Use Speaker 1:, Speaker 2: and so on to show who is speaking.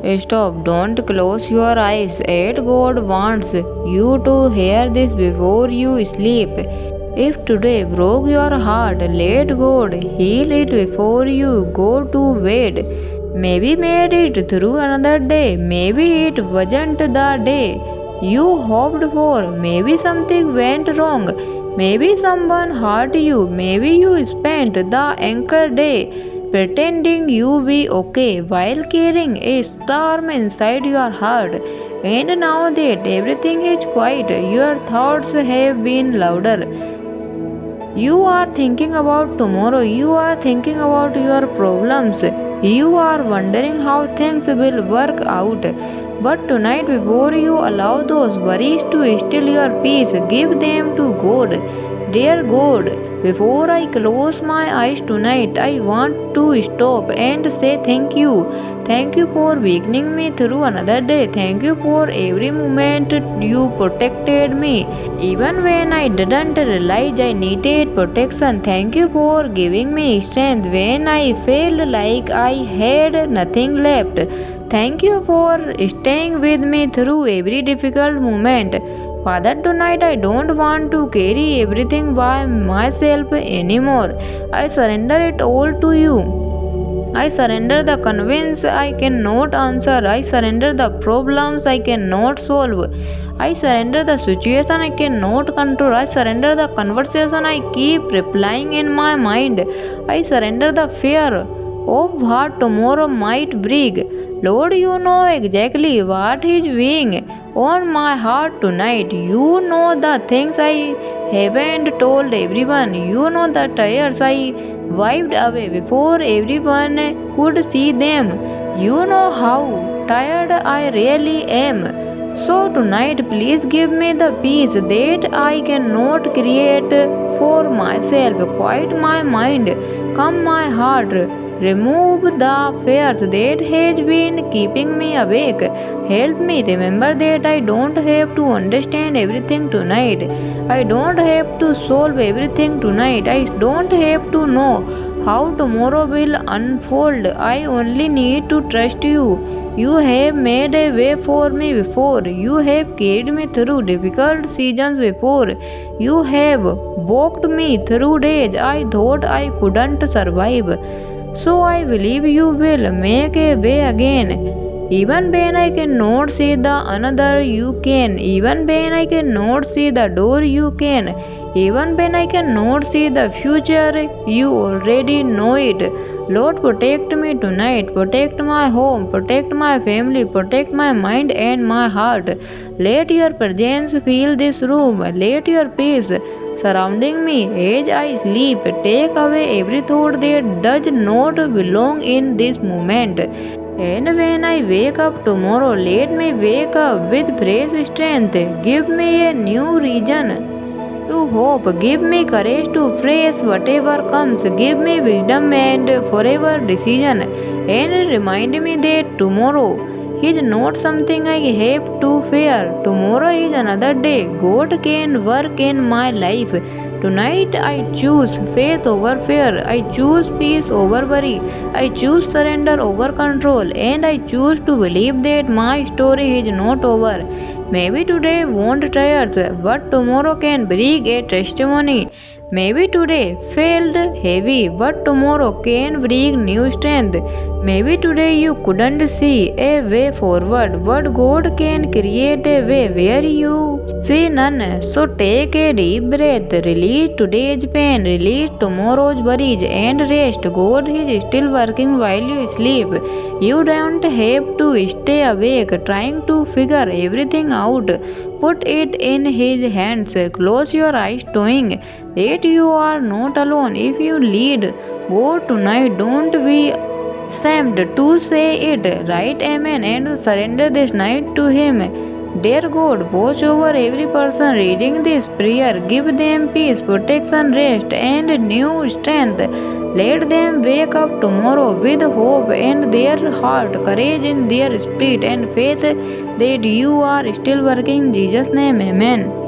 Speaker 1: Stop, don't close your eyes. Yet God wants you to hear this before you sleep. If today broke your heart, let God heal it before you go to bed. Maybe made it through another day. Maybe it wasn't the day you hoped for. Maybe something went wrong. Maybe someone hurt you. Maybe you spent the anchor day pretending you be okay while carrying a storm inside your heart. And now that everything is quiet, your thoughts have been louder. You are thinking about tomorrow, you are thinking about your problems, you are wondering how things will work out. But tonight, before you allow those worries to steal your peace, give them to God. Dear God, before I close my eyes tonight, I want to stop and say thank you. Thank you for waking me through another day. Thank you for every moment you protected me. Even when I didn't realize I needed protection, thank you for giving me strength when I felt like I had nothing left. Thank you for staying with me through every difficult moment. Father, tonight I don't want to carry everything by myself anymore. I surrender it all to you. I surrender the convince I cannot answer. I surrender the problems I cannot solve. I surrender the situation I cannot control. I surrender the conversation I keep replying in my mind. I surrender the fear of what tomorrow might bring. Lord, you know exactly what is weighing on my heart tonight. You know the things I haven't told everyone. You know the tears I wiped away before everyone could see them. You know how tired I really am. So tonight, please give me the peace that I cannot create for myself. Quiet my mind, calm my heart. Remove the fears that has been keeping me awake. Help me remember that I don't have to understand everything tonight. I don't have to solve everything tonight. I don't have to know how tomorrow will unfold. I only need to trust you. You have made a way for me before. You have carried me through difficult seasons before. You have walked me through days I thought I couldn't survive. So I believe you will make a way again. Even when I cannot see the another, you can. Even when I cannot see the door, you can. Even when I cannot see the future, you already know it. Lord, protect me tonight. Protect my home. Protect my family. Protect my mind and my heart. Let your presence fill this room. Let your peace surrounding me as I sleep. Take away every thought that does not belong in this moment. And when I wake up tomorrow, let me wake up with fresh strength. Give me a new reason to hope. Give me courage to face whatever comes. Give me wisdom and forever decision. And remind me that tomorrow is not something I have to fear. Tomorrow is another day. God can work in my life. Tonight I choose faith over fear. I choose peace over worry. I choose surrender over control. And I choose to believe that my story is not over. Maybe today won't tire, but tomorrow can bring a testimony. Maybe today felt heavy, but tomorrow can bring new strength. Maybe today you couldn't see a way forward, but God can create a way where you see none. So take a deep breath, release today's pain, release tomorrow's worries, and rest. God is still working while you sleep. You don't have to stay awake trying to figure everything out. Put it in His hands. Close your eyes, knowing that you are not alone. If you lead God tonight, don't be ashamed to say it. Write Amen and surrender this night to Him. Dear God, watch over every person reading this prayer. Give them peace, protection, rest, and new strength. Let them wake up tomorrow with hope in their heart, courage in their spirit, and faith that you are still working. In Jesus' name, Amen.